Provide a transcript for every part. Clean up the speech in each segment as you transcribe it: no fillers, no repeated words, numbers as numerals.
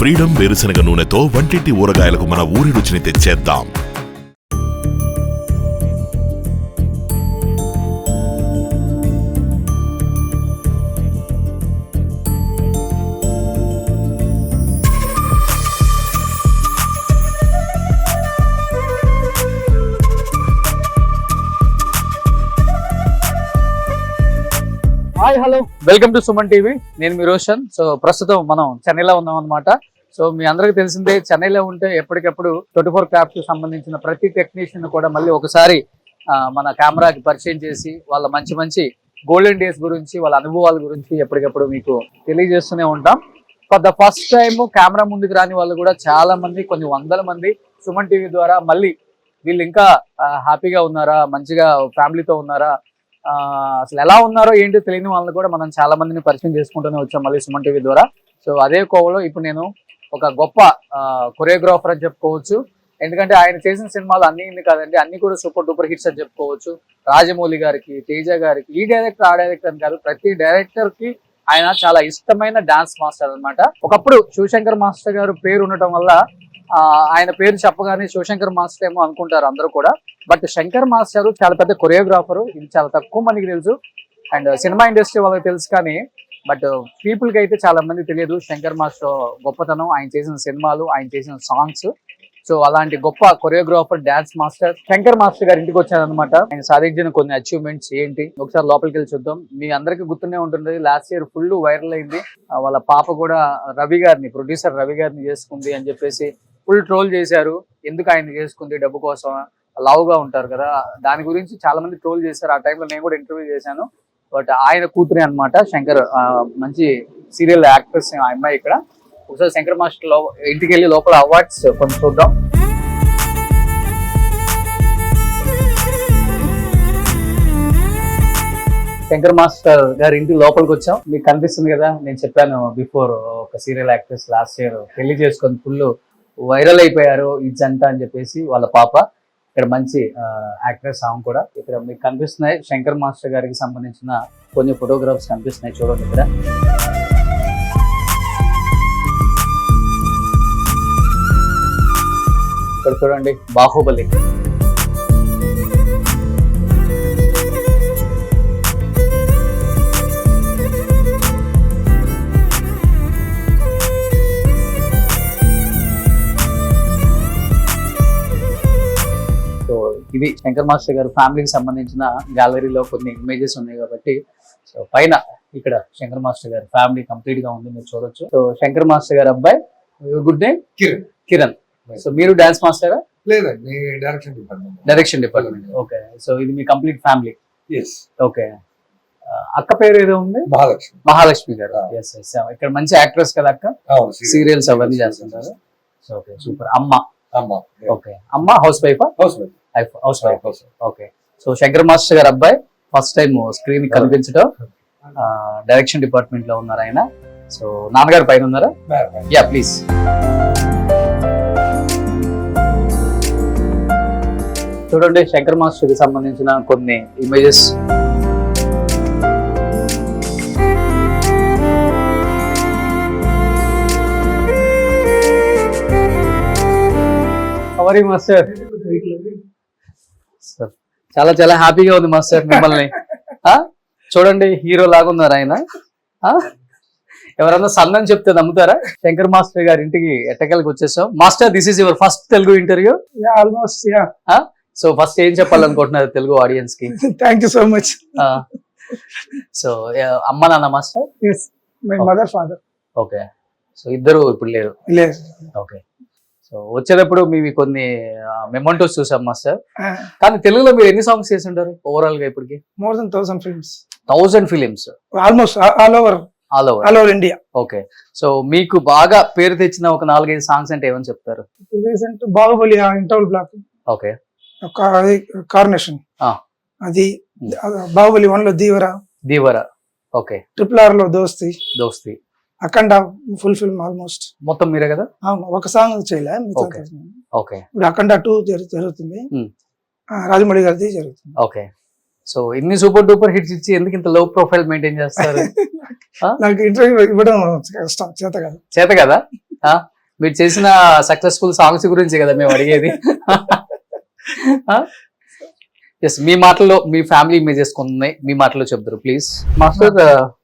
Freedom వేరుశనగ నూనెతో వంటింటి ఊరగాయలకు మన ఊరి రుచిని తెచ్చేద్దాం. Hi hello welcome to Suman TV. నేను మీ రోషన్. సో ప్రస్తుతం మనం చెన్నైలో ఉన్నాం అనమాట. సో మీ అందరికి తెలిసిందే, చెన్నైలో ఉంటే ఎప్పటికప్పుడు 24 క్రాఫ్ట్ సంబంధించిన ప్రతి టెక్నీషియన్ కూడా మళ్ళీ ఒకసారి మన కెమెరాకి పరిచయం చేసి వాళ్ళ మంచి మంచి గోల్డెన్ డేస్ గురించి, వాళ్ళ అనుభవాల గురించి ఎప్పటికప్పుడు మీకు తెలియజేస్తూనే ఉంటాం. For the first time camera ముందుకు రాని వాళ్ళు కూడా చాలా మంది, కొన్ని వందల మంది సుమన్ టీవీ ద్వారా మళ్ళీ వీళ్ళు ఇంకా హ్యాపీగా ఉన్నారా, మంచిగా ఫ్యామిలీతో ఉన్నారా, అసలు ఎలా ఉన్నారో ఏంటో తెలియని వాళ్ళని కూడా మనం చాలా మందిని పరిచయం చేసుకుంటూనే వచ్చాం మళ్ళీ సుమన్ టీవీ ద్వారా. సో అదే కోవలో ఇప్పుడు నేను ఒక గొప్ప కొరియోగ్రాఫర్ అని చెప్పుకోవచ్చు. ఎందుకంటే ఆయన చేసిన సినిమాలు అన్ని కాదండి, అన్ని కూడా సూపర్ డూపర్ హిట్స్ అని చెప్పుకోవచ్చు. రాజమౌళి గారికి, తేజ గారికి, ఈ డైరెక్టర్ ఆ డైరెక్టర్ అని కాదు, ప్రతి డైరెక్టర్ కి ఆయన చాలా ఇష్టమైన డాన్స్ మాస్టర్ అన్నమాట. ఒకప్పుడు శివశంకర్ మాస్టర్ గారు పేరు ఉండటం వల్ల ఆయన పేరు చెప్పగానే శివశంకర్ మాస్టర్ ఏమో అనుకుంటారు అందరూ కూడా. బట్ శంకర్ మాస్టర్ చాలా పెద్ద కొరియోగ్రాఫర్, ఇది చాలా తక్కువ మందికి తెలుసు. అండ్ సినిమా ఇండస్ట్రీ వాళ్ళకి తెలుసు కానీ బట్ పీపుల్ కి అయితే చాలా మంది తెలియదు శంకర్ మాస్టర్ గొప్పతనం, ఆయన చేసిన సినిమాలు, ఆయన చేసిన సాంగ్స్. సో అలాంటి గొప్ప choreographer, dance master Shankar master గారి ఇంటికి వచ్చారనమాట. ఆయన సాధించిన కొన్ని అచీవ్మెంట్స్ ఏంటి ఒకసారి లోపలికి వెళ్ళి చూద్దాం. మీ అందరికీ గుర్తునే ఉంటుంది, లాస్ట్ ఇయర్ ఫుల్ వైరల్ అయింది. వాళ్ళ పాప కూడా రవి గారిని, ప్రొడ్యూసర్ రవి గారిని చేసుకుంది అని చెప్పేసి ఫుల్ ట్రోల్ చేశారు. ఎందుకు ఆయన చేసుకుంది, డబ్బు కోసం, లవ్ గా ఉంటారు కదా, దాని గురించి చాలా మంది ట్రోల్ చేశారు. ఆ టైంలో నేను కూడా ఇంటర్వ్యూ చేశాను. బట్ ఆయన కూతురే అనమాట శంకర్, మంచి సీరియల్ యాక్ట్రెస్ ఆ అమ్మాయి. ఇక్కడ ఒకసారి శంకర్ మాస్టర్ ఇంటికి వెళ్ళి లోపల అవార్డ్స్ కొంచెం చూద్దాం. శంకర్ మాస్టర్ గారి ఇంటి లోపలికి వచ్చాం. మీకు కనిపిస్తుంది కదా, నేను చెప్పాను బిఫోర్, ఒక సీరియల్ యాక్ట్రెస్ లాస్ట్ ఇయర్ పెళ్లి చేసుకొని ఫుల్ వైరల్ అయిపోయారు ఈ జంట అని చెప్పేసి. వాళ్ళ పాప ఇక్కడ మంచి యాక్ట్రెస్ సాంగ్ కూడా ఇక్కడ మీకు కనిపిస్తున్నాయి. శంకర్ మాస్టర్ గారికి సంబంధించిన కొన్ని ఫోటోగ్రాఫ్స్ కనిపిస్తున్నాయి, చూడండి. ఇక్కడ చూడండి, బాహుబలి. ఇది శంకర్ మాస్టర్ గారు ఫ్యామిలీకి సంబంధించిన గ్యాలరీలో కొన్ని ఇమేజెస్ ఉన్నాయి కాబట్టి, సో పైన ఇక్కడ శంకర్ మాస్టర్ గారి ఫ్యామిలీ కంప్లీట్ గా ఉంది, మీరు చూడొచ్చు. సో శంకర్ మాస్టర్ గారి అబ్బాయి, గుడ్ నేమ్ కిరణ్. సో మీరు డాన్స్ మాస్టరా? లేదండి, డైరెక్షన్ డిపార్ట్మెంట్. ఓకే. సో ఇది మీ కంప్లీట్ ఫ్యామిలీ. ఓకే. అక్క పేరు ఏదో ఉంది, మహాలక్ష్మి గారు. ఇక్కడ మంచి యాక్ట్రెస్ కదా అక్క, సీరియల్స్ అవన్నీ చేస్తుంటారు. So okay, super. ఓకే, అమ్మ house wife. Okay. So Shankar master గారు అబ్బాయి ఫస్ట్ టైం స్క్రీన్ కనిపించడం, డైరెక్షన్ డిపార్ట్మెంట్ లో ఉన్నారు ఆయన. సో నాన్నగారు పైన ఉన్నారా? Yeah please. చూడండి శంకర్ మాస్టర్ కి సంబంధించిన కొన్ని ఇమేజెస్. How master? చాలా చాలా హ్యాపీగా ఉంది మాస్టర్ మిమ్మల్ని. చూడండి, హీరో లాగా ఉన్నారు ఆయన. ఎవరన్నా సన్నని చెప్తే నమ్ముతారా? శంకర్ మాస్టర్ గారి ఇంటికి ఎట్టకెళ్ళకి వచ్చేసాం. Master, this is your first Telugu interview. Almost. So first ఏం చెప్పాలనుకుంటున్నారు తెలుగు ఆడియన్స్ కి? Thank you so much. So అమ్మ నాన్న master? My mother, father. Okay. So ఇద్దరు ఇప్పుడు లేరు? ఓకే. సో వచ్చేటప్పుడు మీవి కొన్ని మెమోంటోస్ చూసాం మాస్టర్. కానీ తెలుగులో మీరు ఎన్ని సాంగ్స్ చేసి ఉంటారు ఓవరాల్ గా ఇప్పటికి? More than 1000 films. 1000 films almost all over India. Okay. So మీకు బాగా పేరు తెచ్చిన ఒక 4-5 సాంగ్స్ అంటే ఏమని చెప్తారు? Recent Baahubali interval block. Okay. Carnation, అది బాహుబలి 1 లో దీవరా. ఓకే. RRR లో దోస్తి. అఖండ ఫుల్ ఫిల్మ్ ఆల్మోస్ట్ మొత్తం మీరే కదా? ఒక సాంగ్ చేయలే. ఓకే. ఇప్పుడు అఖండ 2 జరుగుతుంది, రాజమౌళి గారిది జరుగుతుంది. ఓకే. సో ఇన్ని సూపర్ డూపర్ హిట్స్ ఇచ్చి ఎందుకు ఇంత లో ప్రొఫైల్ మెయింటైన్ చేస్తారు? నాకు ఇంటర్వ్యూ ఇవ్వడం కష్టం, చేత కదా. మీరు చేసిన సక్సెస్ఫుల్ సాంగ్స్ గురించి కదా మేము అడిగేది. ఎస్, మీ మాటల్లో మీ ఫ్యామిలీ ఇమేజెస్ కొన్ని ఉన్నాయి, మీ మాటల్లో చెప్తారు please. Master,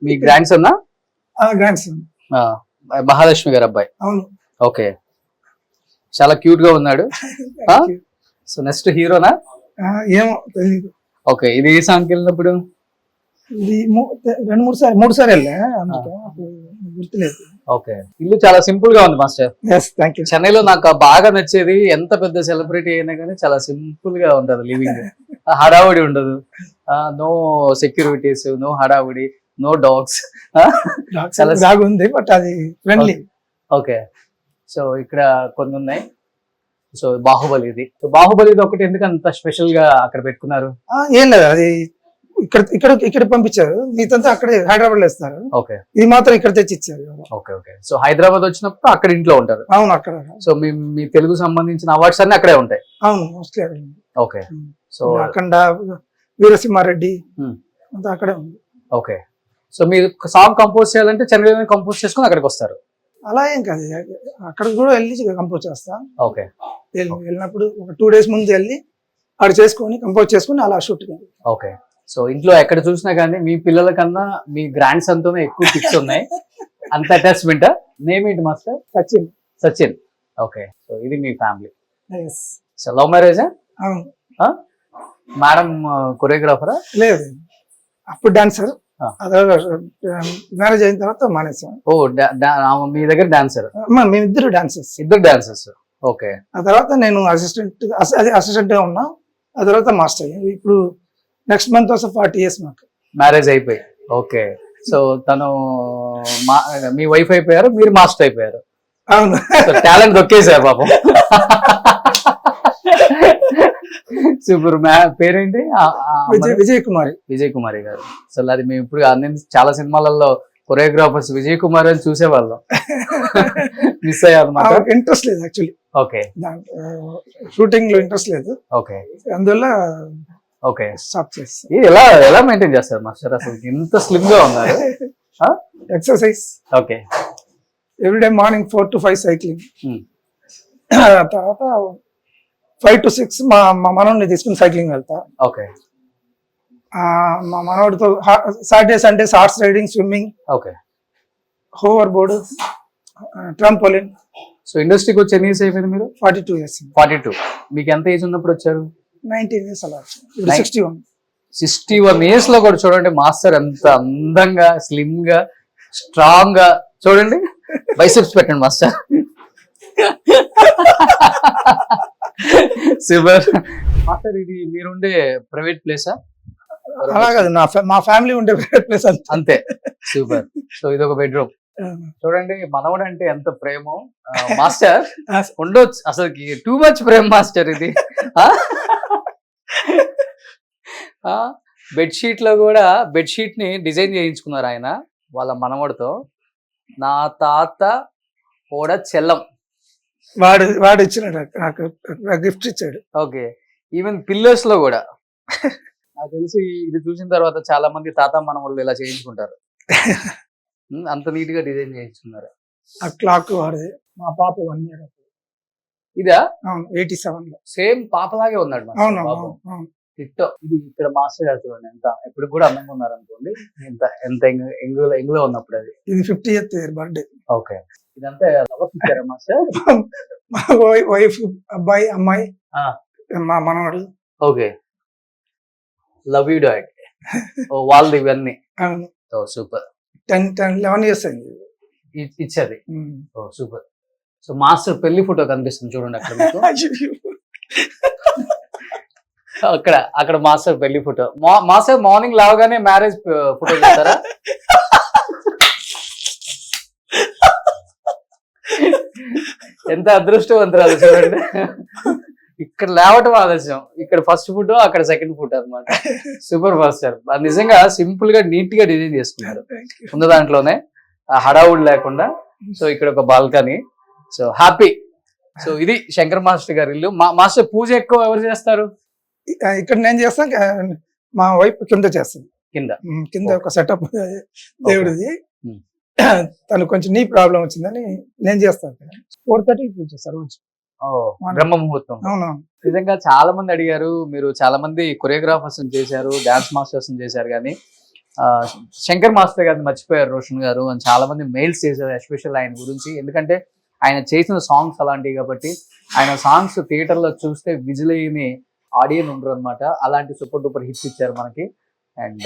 me grand son grand son. Mahalakshmi గారు అబ్బాయి. అవును. ఓకే, చాలా క్యూట్ గా ఉన్నాడు. Thank you. సో నెక్స్ట్ హీరోనా? ఏమో తెలియదు. ఓకే, ఇది ఏ సాంగ్కి వెళ్ళినప్పుడు? ఇది 2-3 సార్లు వెళ్ళా, అందుకే అప్పుడు గుర్తులేదు. ఓకే, ఇల్లు చాలా సింపుల్ గా ఉంది మాస్టర్. Yes, thank you. చెన్నైలో నాకు బాగా నచ్చేది, ఎంత పెద్ద సెలబ్రిటీ అయినా కానీ చాలా సింపుల్ గా ఉంటది లివింగ్. హడావుడి ఉండదు, నో సెక్యూరిటీస్, నో హడావుడి, నో డాగ్స్. చాలా బాగా ఉంది, బట్ అది ఫ్రెండ్లీ. ఓకే, సో ఇక్కడ కొన్ని ఉన్నాయి. సో బాహుబలిది, సో బాహుబలిది ఒకటి ఎందుకు అంత స్పెషల్ గా అక్కడ పెట్టుకున్నారు? ఏం లేదు, అది ఇక్కడ పంపించారు, మీతంతా అక్కడే హైదరాబాద్ లో ఇస్తారు. ఓకే, ఇది మాత్రం ఇక్కడ తెచ్చి ఇచ్చారు. Okay okay. సో హైదరాబాద్ వచ్చినప్పుడు అక్కడ ఇంట్లో ఉంటారు. అవును, అక్కడ. సో మీ తెలుగు సంబంధించిన అవార్డ్స్ అన్ని అక్కడే ఉంటాయి. అవును, మోస్ట్లీ. ఓకే, సో అఖండ, వీరసింహారెడ్డి అంతా అక్కడే ఉంది. ఓకే, సో మీరు సాంగ్ కంపోజ్ చేయాలంటే చెన్నైలో కంపోజ్ చేసుకుని అక్కడికి వస్తారు? అలా ఏం కాదు, అక్కడ కూడా వెళ్ళి కంపోజ్ చేస్తా. ఓకే, వెళ్ళినప్పుడు ఒక 2 days ముందు వెళ్ళి అక్కడ చేసుకొని కంపోజ్ చేసుకుని అలా షూట్. ఓకే, సో ఇంట్లో ఎక్కడ చూసినా కానీ మీ పిల్లల కన్నా మీ గ్రాండ్ సన్ తోనే ఎక్కువ పిక్స్ ఉన్నాయి. అంత అటాచ్మెంట్. నేమ్ ఏంటి master? Sachin. Sachin. Okay, so ఇది మీ ఫ్యామిలీ. Yes. సో లవ్ మ్యారేజా? అవును. మేడం కొరియోగ్రాఫరా? లేదు, అప్పుడు డాన్సర్. మ్యారేజ్ అయిన తర్వాత మానేసాం. ఓ, మీ దగ్గర డాన్సర్? మేమిద్దరు డాన్సర్స్. ఇద్దరు డాన్సర్స్. ఓకే, ఆ తర్వాత నేను అసిస్టెంట్ గా ఉన్నా, ఆ తర్వాత మాస్టర్. ఇప్పుడు నెక్స్ట్ మంత్ వస్తే 40 years మాకు మ్యారేజ్ అయిపోయి. ఓకే, సో తను మీ వైఫ్ అయిపోయారు, మీరు మాస్టర్ అయిపోయారు. అవును. టాలెంట్ దొక్కేసారు పాపం. సూపర్. పేరేంటి? విజయ్ కుమారి. విజయ్ కుమారి గారు. అసలు అది మేము ఇప్పుడు అన్ని చాలా సినిమాలలో కొరియోగ్రాఫర్స్ విజయ్ కుమార్ అని చూసేవాళ్ళం. మిస్ అయ్యారన్నమాట. ఇంట్రెస్ట్ లేదు యాక్చువల్లీ. ఓకే, షూటింగ్ లో ఇంట్రెస్ట్ లేదు. ఓకే, అందువల్ల ఓకే స్టాప్ చేసి. ఎలా మెయింటైన్ చేస్తారు మాస్టర్? అసలు ఇంత స్లిమ్ గా ఉన్నారు. Exercise. Okay, everyday morning 4 to 5 cycling. తర్వాత 5 to 6 మా మనోడిని తీసుకుని సైక్లింగ్ వెళ్తా. ఓకే, మా మనోడితో Saturday Sundays horse riding, swimming, okay, hover board, trampoline. So ఇండస్ట్రీకి వచ్చి ఎన్ని ఇయర్స్ అయిపోయింది మీరు? 42 years. 42. మీకు ఎంత ఏజ్ ఉన్నప్పుడు వచ్చారు? 19 years అలా. 61. 61 years లో కూడా చూడండి మాస్టర్ ఎంత అందంగా, స్లిమ్ గా, స్ట్రాంగ్ గా. చూడండి, బైసెప్స్ పెట్టండి మాస్టర్. సూపర్. మాస్టర్, ఇది మీరుండే ప్రైవేట్ ప్లేసా? అలా కాదు, మా ఫ్యామిలీ ఉండే ప్లేస్ అంతే. సూపర్. సో ఇది ఒక బెడ్రూమ్. చూడండి, మనవడు అంటే ఎంత ప్రేమో మాస్టర్. ఉండొచ్చు అసలు, టూ మచ్ ప్రేమ మాస్టర్ ఇది. బెడ్షీట్ లో కూడా బెడ్షీట్ ని డిజైన్ చేయించుకున్నారు ఆయన వాళ్ళ మనవడితో. నా తాత కూడా చెల్లం. వాడు ఇచ్చినాడు నాకు, గిఫ్ట్ ఇచ్చాడు. ఓకే, ఈవెన్ పిల్లర్స్ లో కూడా నాకు తెలిసి ఇది చూసిన తర్వాత చాలా మంది తాత మనవళ్ళు ఇలా చేయించుకుంటారు. అంత నీట్ గా డిజైన్ చేయించుకున్నారు. ఆ క్లాక్ వాడిది. మా పాప 1 year. ఇదా? 87 లో. సేమ్ పాపలాగే ఉన్నాడు. అవును. టిట్టో. ఇది ఇక్కడ మాస్టర్ గారు చూడండి ఎంత ఇప్పుడు కూడా అందంగా ఉన్నారు అనుకోండి. ఎంత ఎంగులో ఉన్నప్పుడు అది. ఇది 50th year బర్త్డే. ఓకే, ఇదంతా లవర్స్ ఇచ్చారా మాస్టర్? మా వైఫ్, అబ్బాయి, అమ్మాయి, మా మనవాడు. Okay, love you dad. వాళ్ళది ఇవన్నీ. అవును. ఓ సూపర్. 11 years అయింది ఇచ్చేది. ఓ సూపర్. సో మాస్టర్ పెళ్లి ఫోటో కనిపిస్తుంది చూడండి అక్కడ మీకు. అక్కడ మాస్టర్ పెళ్లి ఫోటో. మాస్టర్ మార్నింగ్ లేవగానే మ్యారేజ్ ఫోటో చేస్తారా? ఎంత అదృష్టవంతరాలు చూడండి. ఇక్కడ లేవటం ఆలస్యం, ఇక్కడ ఫస్ట్ ఫోటో, అక్కడ సెకండ్ ఫోటో అన్నమాట. Super master. నిజంగా సింపుల్ గా నీట్ గా డిజైన్ చేసుకున్నారు ఉన్న దాంట్లోనే, హడావుడ్ లేకుండా. సో ఇక్కడ ఒక బాల్కనీ. So happy. సో ఇది శంకర్ మాస్టర్ గారి ఇల్లు. మాస్టర్ పూజ ఎక్కువ ఎవరు చేస్తారు? ఇక్కడ నేను చేస్తాను, మా వైఫ్ కింద చేస్తాను. కింద ఒక సెటప్ దేవుడిది. తను కొంచెం నీ ప్రాబ్లం వచ్చిందని నేను చేస్తాను 4:30 పూజ చేస్తారు రోజు. బ్రహ్మ ముహూర్తం. అవునవును. నిజంగా చాలా మంది అడిగారు, మీరు చాలా మంది కొరియోగ్రాఫర్స్ చేశారు, డాన్స్ మాస్టర్స్ చేశారు, కానీ శంకర్ మాస్టర్ గారిని మర్చిపోయారు రోషన్ గారు అని చాలా మంది మెయిల్స్ చేశారు, ఎస్పెషల్ ఆయన గురించి. ఎందుకంటే ఆయన చేసిన సాంగ్స్ అలాంటివి కాబట్టి, ఆయన సాంగ్స్ థియేటర్లో చూస్తే విజిల్ అయ్యి ఆడియన్స్ ఉండరు అనమాట. అలాంటి సూపర్ డూపర్ హిట్స్ ఇచ్చారు మనకి. అండ్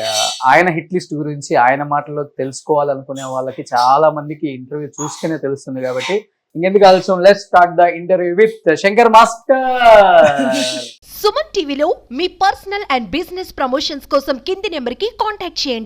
ఆయన హిట్ లిస్ట్ గురించి ఆయన మాటల్లో తెలుసుకోవాలనుకునే వాళ్ళకి చాలా మందికి ఇంటర్వ్యూ చూస్తేనే తెలుస్తుంది. కాబట్టి ఇంకెందుకు ఆలస్యం, let's start the interview with Shankar master. Suman టీవీలో మీ పర్సనల్ అండ్ బిజినెస్ ప్రమోషన్స్ కోసం కింది నెంబర్కి కాంటాక్ట్ చేయండి.